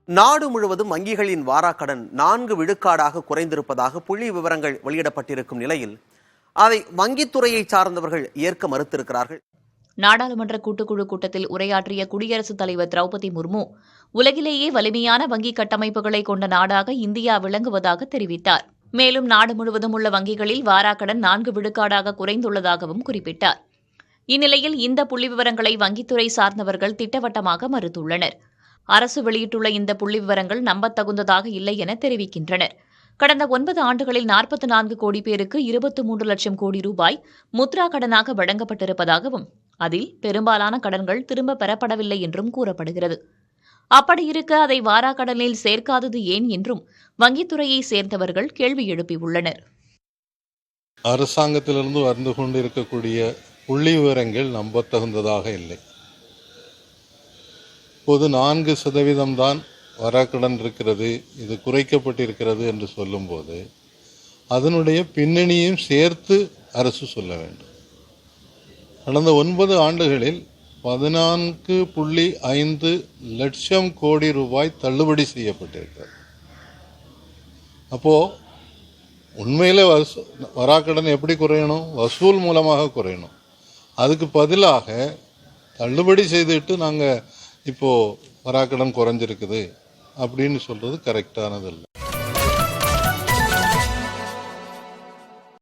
நாடு முழுவதும் வங்கிகளின் வாராக்கடன் 4 விழுக்காடாக குறைந்திருப்பதாக புள்ளி விவரங்கள் வெளியிடப்பட்டிருக்கும் நிலையில் அதை வங்கித்துறையை சார்ந்தவர்கள் ஏற்க மறுத்திருக்கிறார்கள். நாடாளுமன்ற கூட்டுக்குழு கூட்டத்தில் உரையாற்றிய குடியரசுத் தலைவர் திரௌபதி முர்மு, உலகிலேயே வலிமையான வங்கி கட்டமைப்புகளை கொண்ட நாடாக இந்தியா விளங்குவதாக தெரிவித்தார். மேலும் நாடு முழுவதும் உள்ள வங்கிகளில் வாராக்கடன் 4 விழுக்காடாக குறைந்துள்ளதாகவும் குறிப்பிட்டார். இந்நிலையில் இந்த புள்ளிவிவரங்களை வங்கித்துறை சார்ந்தவர்கள் திட்டவட்டமாக மறுத்துள்ளனர். அரசு வெளியிட்டுள்ள இந்த புள்ளிவிவரங்கள் நம்பத்தகுந்ததாக இல்லை என தெரிவிக்கின்றனர். கடந்த 9 ஆண்டுகளில் 44 கோடி பேருக்கு 23 லட்சம் கோடி ரூபாய் முத்ரா கடனாக வழங்கப்பட்டிருப்பதாகவும், அதில் பெரும்பாலான கடன்கள் திரும்ப பெறப்படவில்லை என்றும் கூறப்படுகிறது. அப்படியிருக்க அதை வாராக்கடனில் சேர்க்காதது ஏன் என்றும் வங்கித்துறையை சேர்ந்தவர்கள் கேள்வி எழுப்பியுள்ளனர். அரசாங்கத்திலிருந்து வந்து கொண்டிருக்கக்கூடிய புள்ளி விவரங்கள் நம்பத்தகுந்ததாக இல்லை. இப்போது 4% தான் வராக்கடன் இருக்கிறது, இது குறைக்கப்பட்டிருக்கிறது என்று சொல்லும்போது அதனுடைய பின்னணியும் சேர்த்து அரசு சொல்ல வேண்டும். கடந்த 9 ஆண்டுகளில் 14.5 லட்சம் கோடி ரூபாய் தள்ளுபடி செய்யப்பட்டிருக்கிறது. அப்போது உண்மையில் வராக்கடன் எப்படி குறையணும்? வசூல் மூலமாக குறையணும். அதுக்கு பதிலாக தள்ளுபடி செய்துட்டு நாங்கள் இப்போது வராக்கடன் குறைஞ்சிருக்குது அப்படின்னு சொல்கிறது கரெக்டானது இல்லை.